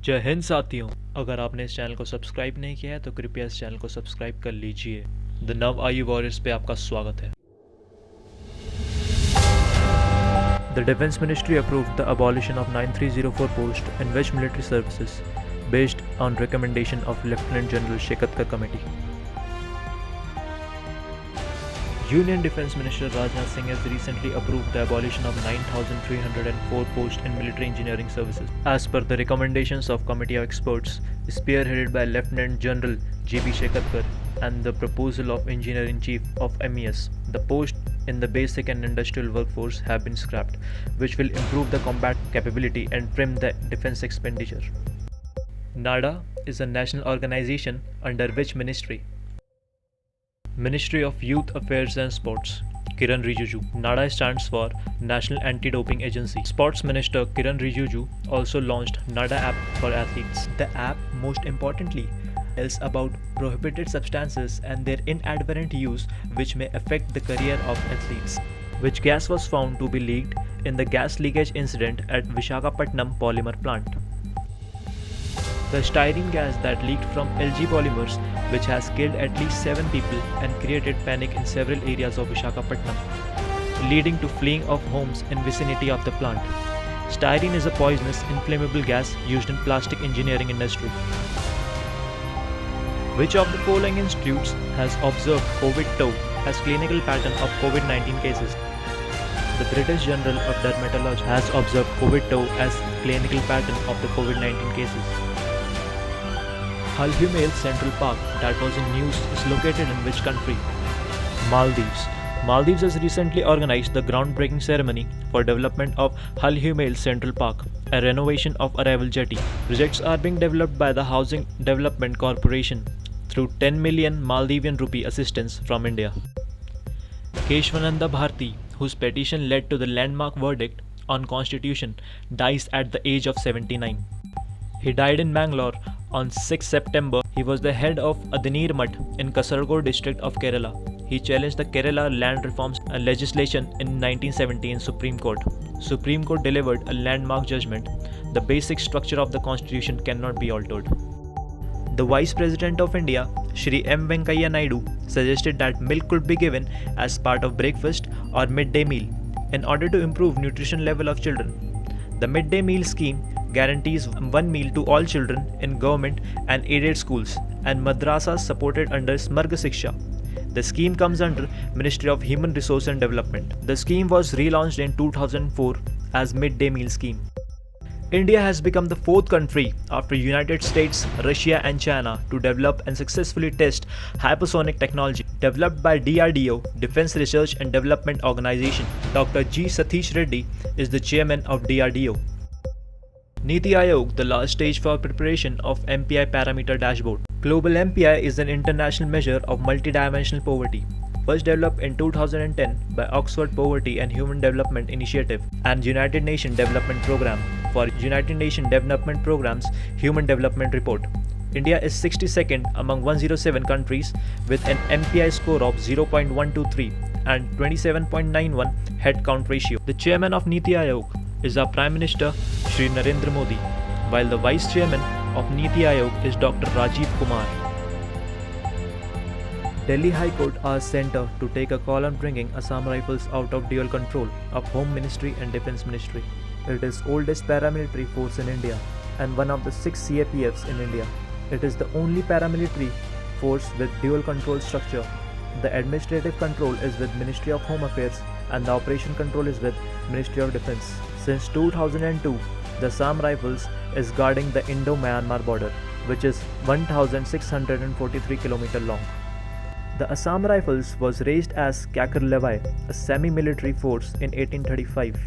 जय हिंद साथियों, अगर आपने इस चैनल को सब्सक्राइब नहीं किया है तो कृपया इस चैनल को सब्सक्राइब कर लीजिए। द नव आयु वॉरियर्स पे आपका स्वागत है। The Defense Ministry approved the abolition of 9304 post in which military services based on recommendation of Lieutenant General Shekatkar Committee. Union Defense Minister Rajnath Singh has recently approved the abolition of 9,304 posts in military engineering services. As per the recommendations of Committee of Experts, spearheaded by Lieutenant General G.B. Shekatkar and the proposal of Engineering Chief of MES, the posts in the basic and industrial workforce have been scrapped, which will improve the combat capability and trim the defense expenditure. NADA is a national organization under which ministry? Ministry of Youth Affairs and Sports, Kiran Rijiju. NADA stands for National Anti-Doping Agency. Sports Minister Kiran Rijiju also launched NADA app for athletes. The app, most importantly, tells about prohibited substances and their inadvertent use which may affect the career of athletes. Which gas was found to be leaked in the gas leakage incident at Visakhapatnam polymer plant. The styrene gas that leaked from LG Polymers, which has killed at least 7 people and created panic in several areas of Visakhapatnam, leading to fleeing of homes in vicinity of the plant. Styrene is a poisonous, inflammable gas used in plastic engineering industry. Which of the following institutes has observed COVID-2 as clinical pattern of COVID-19 cases? The British Journal of Dermatology has observed COVID-2 as clinical pattern of the COVID-19 cases. Hull Humail Central Park that was in news is located in which country? Maldives. Maldives has recently organized the groundbreaking ceremony for development of Hull Humail Central Park, a renovation of Arrival Jetty. Projects are being developed by the Housing Development Corporation through 10 million Maldivian rupee assistance from India. Keshwananda Bharti, whose petition led to the landmark verdict on Constitution, dies at the age of 79. He died in Bangalore on 6 September. He was the head of Adanir Mutt in Kasaragod district of Kerala. He challenged the Kerala land reforms legislation in 1970 in Supreme Court. Supreme Court delivered a landmark judgment. The basic structure of the constitution cannot be altered. The Vice President of India, Shri M. Venkaiah Naidu, suggested that milk could be given as part of breakfast or midday meal in order to improve nutrition level of children. The midday meal scheme guarantees one meal to all children in government and aided schools and madrasas supported under Smarga Shiksha. The scheme comes under Ministry of Human Resource and Development. The scheme was relaunched in 2004 as midday meal scheme. India has become the 4th country after United States, Russia and China to develop and successfully test hypersonic technology developed by DRDO, Defense Research and Development Organization. Dr. G. Satish Reddy is the chairman of DRDO. Niti Aayog, the last stage for preparation of MPI parameter dashboard. Global MPI is an international measure of multidimensional poverty, first developed in 2010 by Oxford Poverty and Human Development Initiative and United Nations Development Programme for United Nations Development Programme's Human Development Report. India is 62nd among 107 countries with an MPI score of 0.123 and 27.91 head count ratio. The chairman of Niti Aayog is our Prime Minister Shri Narendra Modi, while the Vice Chairman of Niti Aayog is Dr. Rajiv Kumar. Delhi High Court asked Centre to take a call on bringing Assam Rifles out of dual control of Home Ministry and Defence Ministry. It is oldest paramilitary force in India and one of the 6 CAPFs in India. It is the only paramilitary force with dual control structure. The administrative control is with Ministry of Home Affairs and the operation control is with Ministry of Defence. Since 2002, the Assam Rifles is guarding the Indo-Myanmar border, which is 1,643 km long. The Assam Rifles was raised as Kakar Levai, a semi-military force in 1835.